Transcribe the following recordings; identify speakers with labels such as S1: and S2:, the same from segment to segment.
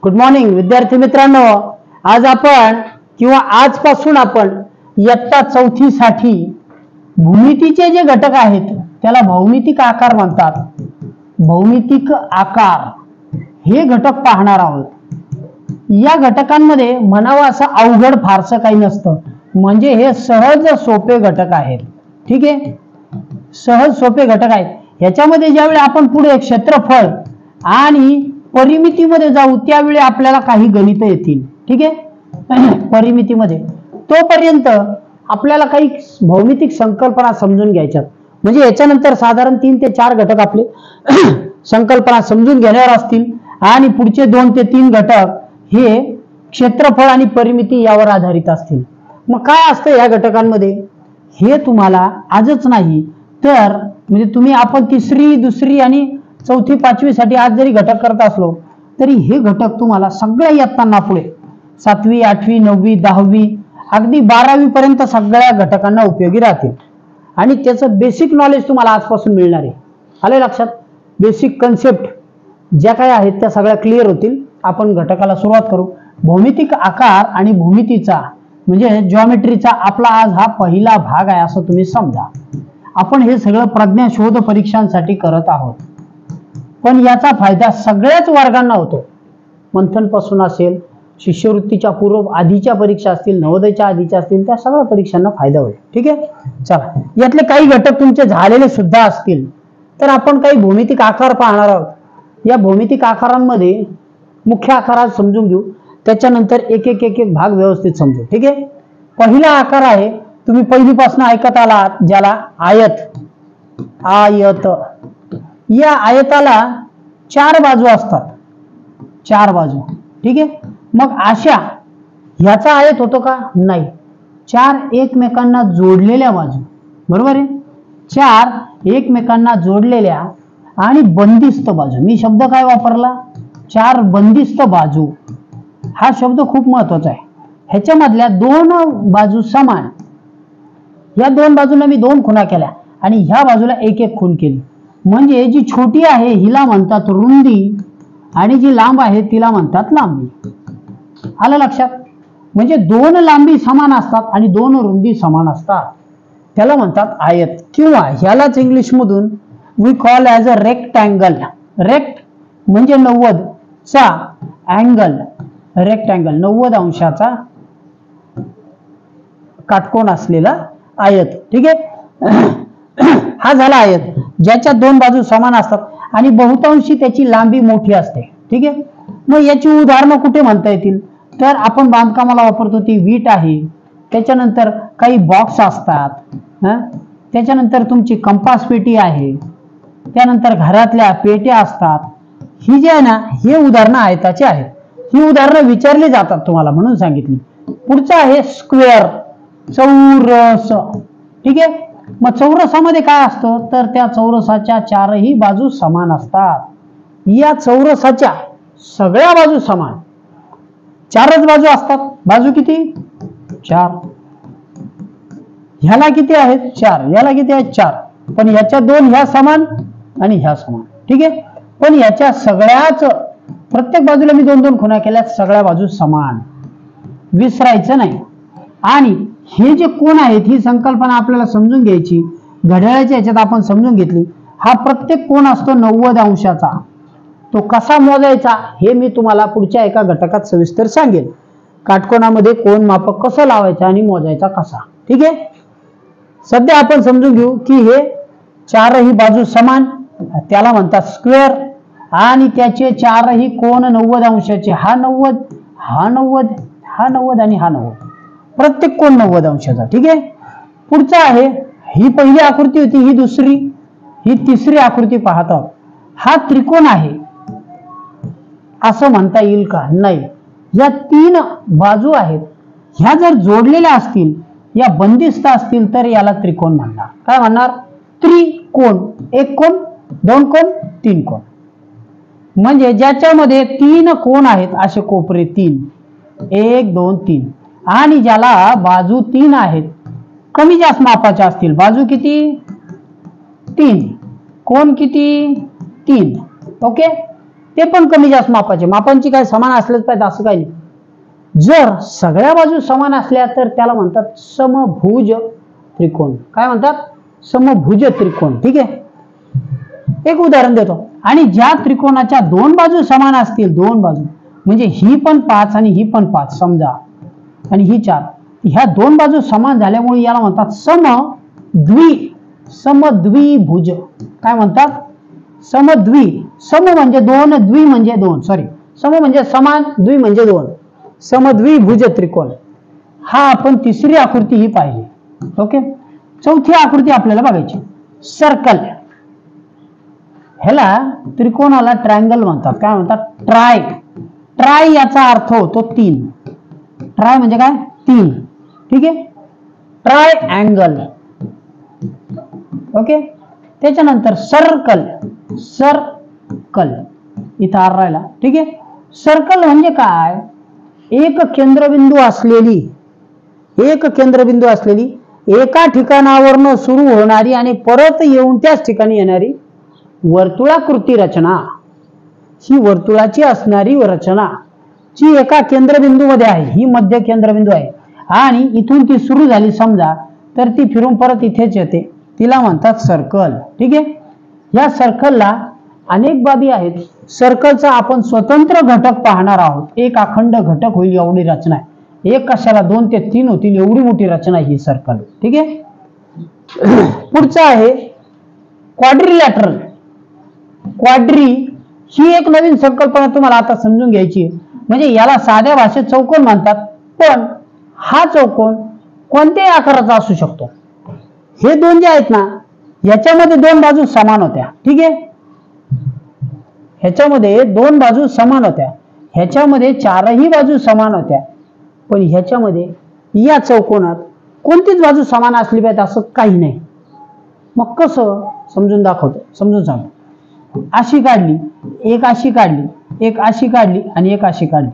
S1: Good morning विद्यार्थी मित्रांनो, आज आपण किंवा आजपासून आपण इयत्ता चौथीसाठी भूमितीचे जे घटक आहेत त्याला भौमितिक आकार म्हणतात. भौमितिक आकार हे घटक पाहणार आहोत. या घटकांमध्ये म्हणावं असं अवघड फारसं काही नसतं, म्हणजे हे सहज सोपे घटक आहेत. ठीक आहे, सहज सोपे घटक आहेत. ह्याच्यामध्ये ज्यावेळी आपण पुढे क्षेत्रफळ आणि परिमितीमध्ये जाऊ त्यावेळी आपल्याला काही गणित येतील. ठीक आहे, परिमितीमध्ये तोपर्यंत आपल्याला काही भौमितिक संकल्पना समजून घ्यायच्यात. म्हणजे याच्यानंतर साधारण 3 ते 4 घटक आपले संकल्पना समजून घेण्यावर असतील आणि पुढचे 2 ते 3 घटक हे क्षेत्रफळ आणि परिमिती यावर आधारित असतील. मग काय असतं या घटकांमध्ये हे तुम्हाला आजच नाही तर म्हणजे तुम्ही आपण तिसरी, दुसरी आणि चौथी, पाचवी साठी आज जरी घटक करत असलो तरी हे घटक तुम्हाला सगळ्या इयत्तांना पुढे 7वी, 8वी, 9वी, 10वी अगदी 12वी पर्यंत सगळ्या घटकांना उपयोगी राहतील. आणि त्याचं बेसिक नॉलेज तुम्हाला आजपासून मिळणार आहे. आले लक्षात? बेसिक कन्सेप्ट ज्या काही आहेत त्या सगळ्या क्लिअर होतील. आपण घटकाला सुरुवात करू. भौमितिक आकार आणि भूमितीचा म्हणजे जॉमेट्रीचा आपला आज हा पहिला भाग आहे असं तुम्ही समजा. आपण हे सगळं प्रज्ञा शोध परीक्षांसाठी करत आहोत, पण याचा फायदा सगळ्याच वर्गांना होतो. मंथन पासून असेल, शिष्यवृत्तीच्या पूर्व आधीच्या परीक्षा असतील, नवोदयच्या आधीच्या असतील, त्या सगळ्या परीक्षांना फायदा होईल. ठीक आहे, चला यातले काही घटक तुमचे झालेले सुद्धा असतील तर आपण काही भौमितिक आकार पाहणार आहोत. या भौमितिक आकारांमध्ये मुख्य आकार समजून घेऊ, त्याच्यानंतर एक एक एक एक भाग व्यवस्थित समजू. ठीक आहे, पहिला आकार आहे तुम्ही पहिलीपासून ऐकत आलात ज्याला आयत. आयत या आयताला 4 बाजू असतात, 4 बाजू. ठीक आहे, मग अशा ह्याचा आयत होतो का? नाही. 4 एकमेकांना जोडलेल्या बाजू, बरोबर आहे. 4 एकमेकांना जोडलेल्या आणि बंदिस्त बाजू. मी शब्द काय वापरला? 4 बंदिस्त बाजू. हा शब्द खूप महत्वाचा आहे. ह्याच्यामधल्या 2 बाजू समान, या 2 बाजूंना मी 2 खुणा केल्या आणि ह्या बाजूला एक एक खूण केली. म्हणजे जी छोटी आहे हिला म्हणतात रुंदी आणि जी लांब आहे तिला म्हणतात लांबी. आलं लक्षात? म्हणजे 2 लांबी समान असतात आणि 2 रुंदी समान असतात, त्याला म्हणतात आयत. किंवा ह्यालाच इंग्लिश मधून we call as a rectangle. Rect म्हणजे 90 चा अँगल, रेक्टँगल 90 अंशाचा काटकोन असलेला आयत. ठीक आहे, हा झाला आयत ज्याच्या 2 बाजू समान असतात आणि बहुतांशी त्याची लांबी मोठी असते. ठीक आहे, मग याची उदाहरणं कुठे म्हणता येतील तर आपण बांधकामाला वापरतो ती वीट आहे, त्याच्यानंतर काही बॉक्स असतात, त्याच्यानंतर तुमची कंपास पेटी आहे, त्यानंतर घरातल्या पेट्या असतात. ही जी आहे ना हे उदाहरणं आयताचे आहेत. ही उदाहरणं विचारली जातात तुम्हाला म्हणून सांगितली. पुढचं आहे स्क्वेअर, चौरस. ठीक आहे, मग चौरसामध्ये काय असतं तर त्या चौरसाच्या 4ही बाजू समान असतात. या चौरसाच्या सगळ्या बाजू समान, 4च बाजू असतात. बाजू किती? 4. ह्याला किती आहेत? 4. याला किती आहेत? 4. पण ह्याच्या 2 ह्या समान आणि ह्या समान. ठीक आहे, पण याच्या सगळ्याच प्रत्येक बाजूला मी 2-2 खुणा केल्या, सगळ्या बाजू समान, विसरायचं नाही. आणि हे जे कोण आहेत ही संकल्पना आपल्याला समजून घ्यायची. घड्याळाच्या याच्यात आपण समजून घेतली. हा प्रत्येक कोण असतो 90 अंशाचा. तो कसा मोजायचा हे मी तुम्हाला पुढच्या एका घटकात सविस्तर सांगेन. काटकोनामध्ये कोण मापक कसं लावायचं आणि मोजायचा कसा. ठीक आहे, सध्या आपण समजून घेऊ की हे 4ही बाजू समान त्याला म्हणतात स्क्वेअर आणि त्याचे 4ही कोण 90 अंशाचे. हा 90, हा 90, हा 90 आणि हा 90. प्रत्येक कोण 90 अंशाचा. ठीक आहे, पुढचा आहे ही पहिली आकृती होती, ही दुसरी, ही तिसरी आकृती पाहत आहोत. हा त्रिकोण आहे असं म्हणता येईल का? नाही. या 3 बाजू आहेत, ह्या जर जोडलेल्या असतील, या बंदिस्त असतील तर याला त्रिकोण म्हणणार. काय म्हणणार? त्रिकोण. 1 कोण, 2 कोण, 3 कोण. म्हणजे ज्याच्यामध्ये 3 कोण आहेत असे कोपरे 3, 1, 2, 3 आणि ज्याला बाजू 3 आहेत, कमी जास्त मापाच्या असतील. बाजू किती? 3. कोण किती? 3. ओके, ते पण कमी जास्त मापाचे, मापांची काय समान असलेच पाहिजे असं काही नाही। जर सगळ्या बाजू समान असल्या तर त्याला म्हणतात समभुज त्रिकोण। काय म्हणतात? समभुज त्रिकोण। ठीक आहे, एक उदाहरण देतो। आणि ज्या त्रिकोणाच्या दोन बाजू समान असतील, दोन बाजू म्हणजे ही पण 5 आणि ही पण 5 समजा, आणि ही 4, ह्या दोन बाजू समान झाल्यामुळे याला म्हणतात समद्विभुज। काय म्हणतात? समद्वि। सम म्हणजे दोन, द्वि म्हणजे दोन, सॉरी, सम म्हणजे समान, द्वि म्हणजे दोन, समद्विभुज त्रिकोण। हा आपण तिसरी आकृती ही पाहिली। ओके, चौथी आकृती आपल्याला बघायची, सर्कल। ह्याला त्रिकोणाला ट्रायंगल म्हणतात। काय म्हणतात? ट्राय। ट्राय याचा अर्थ होतो 3। ट्राय म्हणजे काय? 3। ठीक आहे, ट्राय अँगल। ओके, त्याच्यानंतर सर्कल। सर्कल इथं आर राहिला। ठीक आहे, सर्कल म्हणजे काय? एक केंद्रबिंदू असलेली एका ठिकाणावरनं सुरू होणारी आणि परत येऊन त्याच ठिकाणी येणारी वर्तुळाकृती रचना। ही वर्तुळाची असणारी रचना जी एका केंद्रबिंदू मध्ये आहे, ही मध्य केंद्रबिंदू आहे, आणि इथून ती सुरू झाली समजा, तर ती फिरून परत इथेच येते, तिला म्हणतात सर्कल। ठीक आहे, या सर्कलला अनेक बाबी आहेत। सर्कलचा आपण स्वतंत्र घटक पाहणार आहोत। एक अखंड घटक होईल एवढी रचना आहे। एक कशाला 2 ते 3 होतील एवढी मोठी रचना ही सर्कल। ठीक आहे, पुढचा आहे क्वाड्रिलॅटरल। क्वाड्री ही एक नवीन संकल्पना तुम्हाला आता समजून घ्यायची। म्हणजे याला साध्या भाषेत चौकोन म्हणतात, पण हा चौकोन कोणत्याही आकाराचा असू शकतो। हे दोन जे आहेत ना, याच्यामध्ये दोन बाजू समान होत्या। ठीक आहे, ह्याच्यामध्ये दोन बाजू समान होत्या, ह्याच्यामध्ये चारही बाजू समान होत्या, पण ह्याच्यामध्ये या चौकोनात कोणतीच बाजू समान असली पाहिजे असं काही नाही। मग कसं समजून दाखवतो, समजून सांगतो। अशी काढली, एक अशी काढली, एक अशी काढली आणि एक अशी काढली,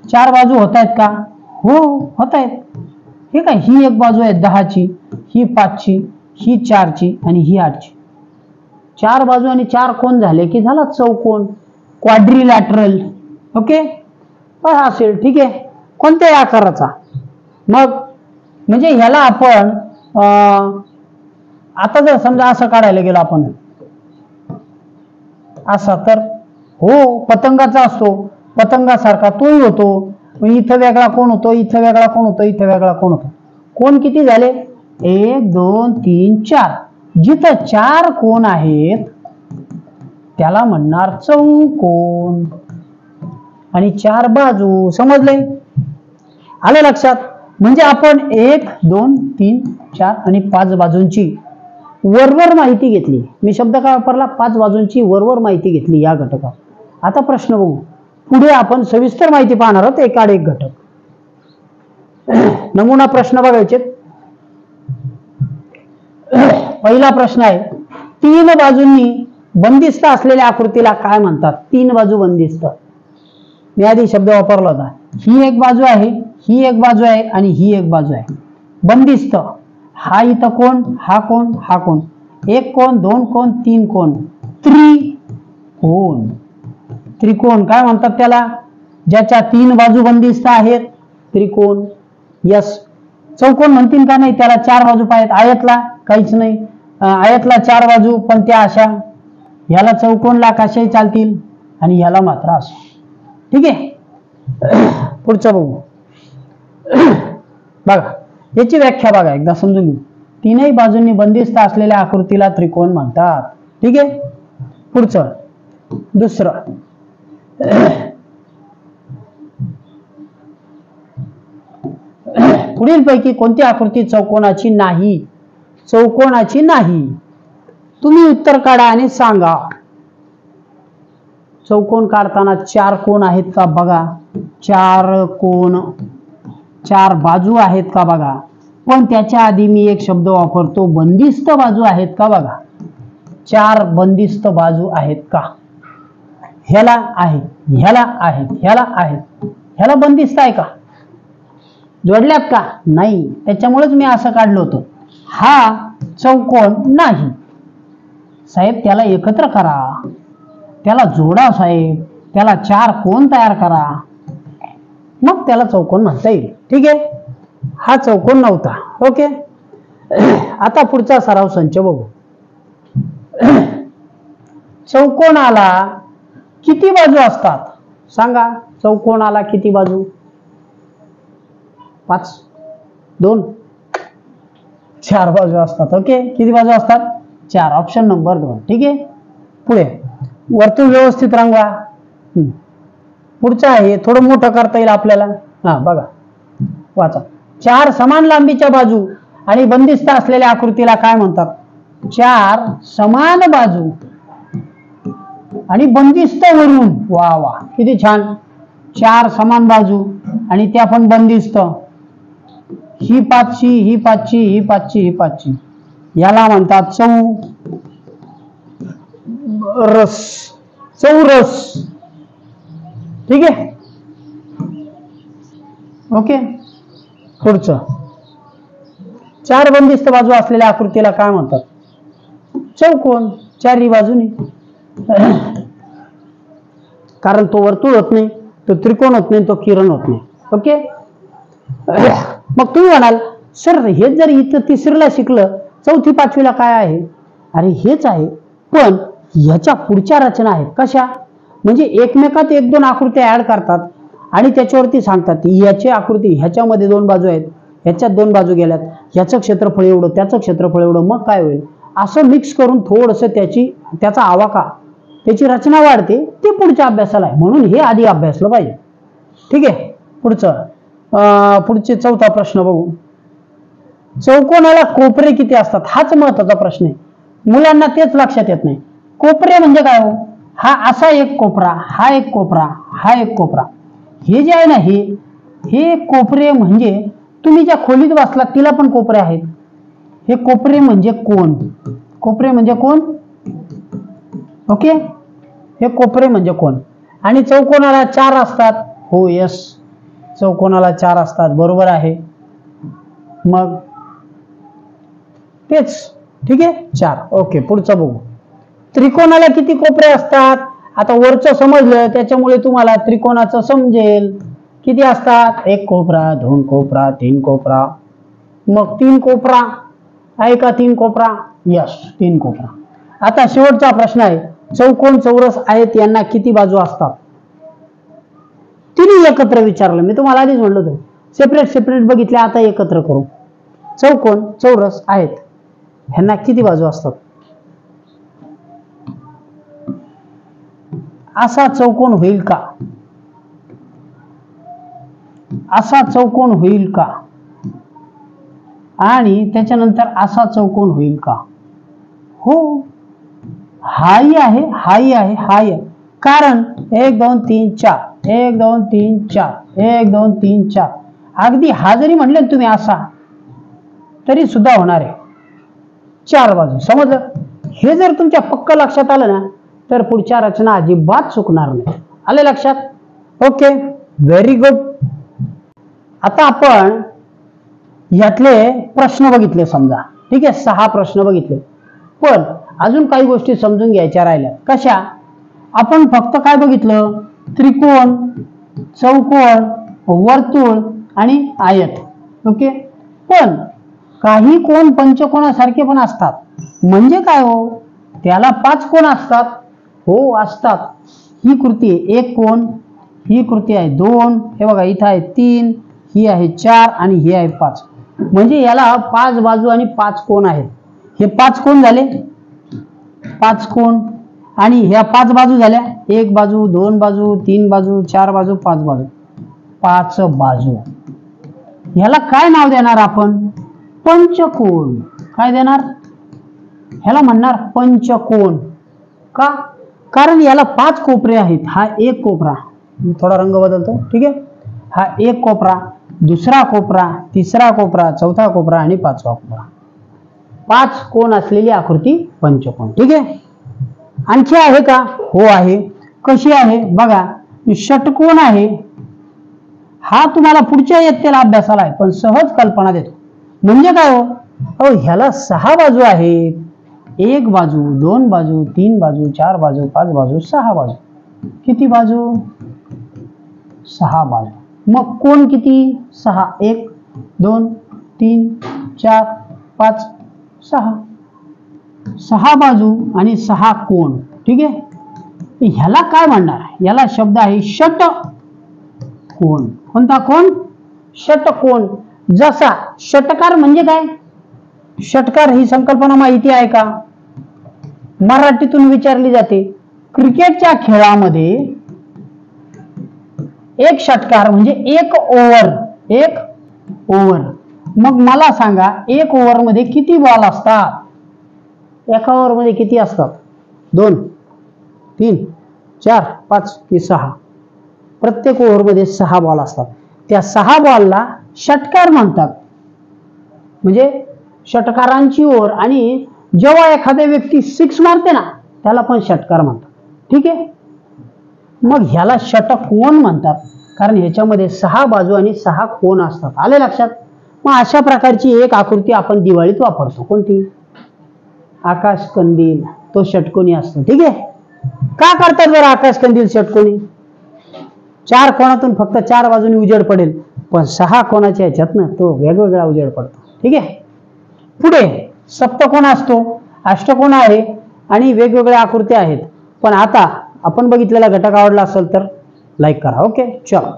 S1: 4 बाजू होत आहेत का? हो, होत आहेत। हे काय, ही एक बाजू आहे 10ची, ही 5ची, ही 4ची आणि ही 8ची। 4 बाजू आणि 4 कोण झाले की झाला चौकोन, क्वाड्रिलॅटरल। ओके, पण असेल, ठीक आहे, कोणत्याही आकाराचा। मग म्हणजे ह्याला आपण आता जर समजा असं काढायला गेलो आपण, असा, तर हो पतंगाचा असतो, पतंगासारखा तोही होतो। इथं वेगळा कोण होतो, इथं वेगळा कोण होतो, इथं वेगळा कोण होतो। कोण किती झाले? 1 2 3 4। जिथं 4 कोण आहेत त्याला म्हणणार चौकोन, आणि 4 बाजू। समजले? आलं लक्षात? म्हणजे आपण 1 2 3 4 आणि 5 बाजूंची वरवर माहिती घेतली। मी शब्द काय वापरला? 5 बाजूंची वरवर माहिती घेतली या घटकात। आता प्रश्न बघू, पुढे आपण सविस्तर माहिती पाहणार आहोत एकाड एक घटक। नमुना प्रश्न बघायचे। पहिला प्रश्न आहे, 3 बाजूंनी बंदिस्त असलेल्या आकृतीला काय म्हणतात? 3 बाजू बंदिस्त। मी आधी शब्द वापरला होता, ही एक बाजू आहे, ही एक बाजू आहे आणि ही एक बाजू आहे। बंदिस्त, हा इथं कोण, हा कोण, हा कोण, 1 कोण, 2 कोण, 3 कोण, त्रिकोण। त्रिकोण काय म्हणतात त्याला? ज्याच्या 3 बाजू बंदिस्त आहेत, त्रिकोण। यस, चौकोन म्हणतील का? नाही, त्याला 4 बाजू पाहिजेत। आयतला काहीच नाही, आयतला 4 बाजू, पण त्या अशा, ह्याला चौकोनला कशाही चालतील आणि ह्याला मात्र असं। ठीक आहे, पुढचं बघू। बघा, याची व्याख्या बघा एकदा समजून घेऊ। 3ही बाजूंनी बंदिस्त असलेल्या आकृतीला त्रिकोण म्हणतात। ठीक आहे, पुढचं दुसरं, पुढीलपैकी कोणती आकृती चौकोनाची नाही? चौकोनाची नाही। तुम्ही उत्तर काढा आणि सांगा। चौकोन काढताना 4 कोण आहेत का बघा, 4 कोण, 4 बाजू आहेत का बघा। पण त्याच्या आधी मी एक शब्द वापरतो, बंदिस्त बाजू आहेत का बघा। 4 बंदिस्त बाजू आहेत का? ह्याला आहे, ह्याला आहेत, ह्याला आहेत, ह्याला बंदिस्त आहे का? जोडल्यात का? नाही, त्याच्यामुळेच मी असं काढलं होतं। हा चौकोन नाही साहेब, त्याला एकत्र करा। त्याला जोडा साहेब, त्याला 4 कोन तयार करा, मग त्याला चौकोन म्हणता येईल. ठीक आहे, हा चौकोन नव्हता. ओके, आता पुढचा सराव संच बघू. चौकोनाला किती बाजू असतात सांगा? चौकोनाला किती बाजू? 5, 2, 4 बाजू असतात. ओके, किती बाजू असतात? 4. Option number 2. ठीक आहे, पुढे वर्तुळ व्यवस्थित रंगवा. पुढचं आहे थोडं मोठं करता येईल आपल्याला. हा बघा, वाचा. 4 समान लांबीच्या बाजू आणि बंदिस्त असलेल्या आकृतीला काय म्हणतात? 4 समान बाजू आणि बंदिस्त वरून. वा वा, किती छान. 4 समान बाजू आणि त्या पण बंदिस्त. ही 5ची, ही 5ची, ही 5ची, ही 5ची. याला म्हणतात चौरस. ठीक आहे, ओके. पुढचं, 4 बंदिस्त बाजू असलेल्या आकृतीला काय म्हणतात? चौकोन. 4ही बाजूनी, कारण तो वर्तुळ होत नाही, तो त्रिकोण होत नाही, तो किरण होत नाही. ओके, मग तुम्ही म्हणाल सर हे जर इथं 3रीला शिकलं, 4थी 5वीला काय आहे? अरे हेच आहे, पण ह्याच्या पुढच्या रचना आहेत. कशा? म्हणजे एकमेकात 1-2 आकृत्या ऍड करतात आणि त्याच्यावरती सांगतात याची आकृती ह्याच्यामध्ये 2 बाजू आहेत, ह्याच्यात 2 बाजू गेल्यात, ह्याचं क्षेत्रफळ एवढं, त्याचं क्षेत्रफळ एवढं, मग काय होईल? असं मिक्स करून थोडंसं त्याचा आवाका, त्याची रचना वाढते. ते पुढच्या अभ्यासाला आहे, म्हणून हे आधी अभ्यासलं पाहिजे. ठीक आहे, पुढचे 4था प्रश्न बघू. चौकोनाला कोपरे किती असतात? हाच महत्वाचा प्रश्न आहे. मुलांना तेच लक्षात येत नाही. कोपरे म्हणजे काय हो? हा असा एक कोपरा, हा एक कोपरा, हा एक कोपरा. हे जे आहे ना, हे कोपरे म्हणजे तुम्ही ज्या खोलीत बसलात तिला पण कोपरे आहेत. हे कोपरे म्हणजे कोण? कोपरे म्हणजे कोण? ओके, हे कोपरे म्हणजे कोण? आणि चौकोनाला 4 असतात. हो यस, चौकोनाला 4 असतात, बरोबर आहे. मग तेच. ठीक आहे, 4. ओके, पुढचं बघू. त्रिकोणाला किती कोपरे असतात? आता वरचं समजलं त्याच्यामुळे तुम्हाला त्रिकोणाचं समजेल. किती असतात? 1 कोपरा, 2 कोपरा, 3 कोपरा. मग 3 कोपरा आहे का? 3 कोपरा, यस 3 कोपरा. आता शेवटचा प्रश्न आहे, चौकोन चौरस आहेत यांना किती बाजू असतात? तिन्ही एकत्र विचारलं. मी तुम्हाला आधीच म्हणलं होतं सेपरेट बघितले, आता एकत्र करू. चौकोन चौरस आहेत ह्यांना किती बाजू असतात? असा चौकोन होईल का? असा चौकोन होईल का? आणि त्याच्यानंतर असा चौकोन होईल का? हो, हाही आहे, हाही आहे, हाही आहे. कारण 1 2 3 4, 1 2 3 4, 1 2 3 4. अगदी हा जरी म्हणले तुम्ही असा तरी सुद्धा होणार आहे. 4 बाजू. समजलं? हे जर तुमच्या पक्क लक्षात आलं ना, तर पुढच्या रचना अजिबात चुकणार नाही. आले लक्षात? Okay, very good. आता आपण यातले प्रश्न बघितले समजा. ठीक आहे, 6 प्रश्न बघितले, पण अजून काही गोष्टी समजून घ्यायच्या राहिल्या. कशा? आपण फक्त काय बघितलं? त्रिकोण, चौकोन, वर्तुळ आणि आयत. ओके, पण काही कोण पंचकोनासारखे पण असतात. म्हणजे काय हो? त्याला 5 कोण असतात. हो असतात. ही कृती आहे 1 कोण, ही कृती आहे 2, हे बघा इथं आहे 3, ही आहे 4 आणि ही आहे 5. म्हणजे याला 5 बाजू आणि 5 कोण आहेत. हे 5 कोण झाले, 5 कोण. आणि ह्या 5 बाजू झाल्या, 1 बाजू, 2 बाजू, 3 बाजू, 4 बाजू, 5 बाजू, 5 बाजू. ह्याला काय नाव देणार आपण? पंचकोन. काय देणार? ह्याला म्हणणार पंचकोन. का? कारण याला 5 कोपरे आहेत. हा 1 कोपरा, मी थोडा रंग बदलतो. ठीक आहे, हा 1 कोपरा, दुसरा कोपरा, तिसरा कोपरा, चौथा कोपरा आणि 5वा कोपरा. 5 कोण असलेली आकृती पंचकोन. ठीक आहे, आणखी आहे का? हो आहे. कशी आहे बघा. षटकोन आहे. हा तुम्हाला पुढच्या इयत्तेला अभ्यासाला आहे, पण सहज कल्पना देतो. म्हणजे काय हो? ह्याला 6 बाजू आहेत एक बाजू, दोन बाजू, तीन बाजू, चार बाजू, पाच बाजू, सहा बाजू. किती बाजू? सहा बाजू. मग कोण किती? सहा. एक, दोन, तीन, चार, पाच, सहा. सहा बाजू आणि सहा कोण. ठीक आहे. ह्याला काय म्हणणार? याला शब्द आहे षटकोन. कोणता कोण? षटकोन. जसा षटकार म्हणजे काय? षटकार ही संकल्पना माहिती आहे का? मराठीतून विचारली जाते. क्रिकेटच्या खेळामध्ये एक षटकार म्हणजे एक ओव्हर. एक ओव्हर. मग मला सांगा, एक ओव्हर मध्ये किती बॉल असतात? एका ओव्हर मध्ये किती असतात? 2, 3, 4, 5 की 6? प्रत्येक ओव्हर मध्ये 6 बॉल असतात. त्या 6 बॉलला षटकार म्हणतात. म्हणजे षटकारांची ओव्हर. आणि जेव्हा एखाद्या व्यक्ती 6 मारते ना, त्याला पण षटकार म्हणतात. ठीक आहे. मग ह्याला षटकोन म्हणतात, कारण ह्याच्यामध्ये 6 बाजू आणि 6 कोण असतात. आले लक्षात? मग अशा प्रकारची एक आकृती आपण दिवाळीत वापरतो. कोणती? आकाश कंदील. तो षटकोनी असतो. ठीक आहे. का करतात बरं आकाश कंदील षटकोनी? 4 कोणातून फक्त 4 बाजूनी उजेड पडेल, पण 6 कोणाच्या ह्याच्यात ना तो वेगवेगळा उजेड पडतो. ठीक आहे. पुढे सप्तकोन असतो, अष्टकोन आहे आणि वेगवेगळ्या आकृत्या आहेत. पण आता आपण बघितलेला घटक आवडला असेल तर लाईक करा. ओके, चलो.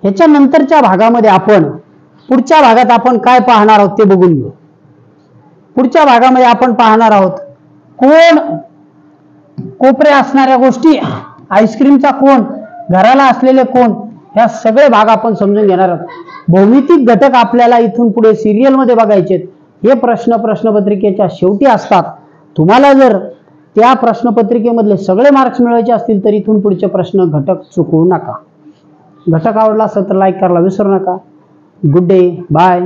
S1: ह्याच्या नंतरच्या भागामध्ये पुढच्या भागात आपण काय पाहणार आहोत ते बघून घेऊ. पुढच्या भागामध्ये आपण पाहणार आहोत कोण, कोपरे असणाऱ्या गोष्टी, आईस्क्रीमचा कोण, घराला असलेले कोण, ह्या सगळे भाग आपण समजून घेणार आहोत. भौमितिक घटक आपल्याला इथून पुढे सिरियल मध्ये बघायचे. हे प्रश्नपत्रिकेच्या शेवटी असतात. तुम्हाला जर त्या प्रश्नपत्रिकेमधले सगळे मार्क्स मिळवायचे असतील तर इथून पुढचे प्रश्न घटक चुकवू नका. घटक आवडला असेल तर लाईक करायला विसरू नका. Good day, bye.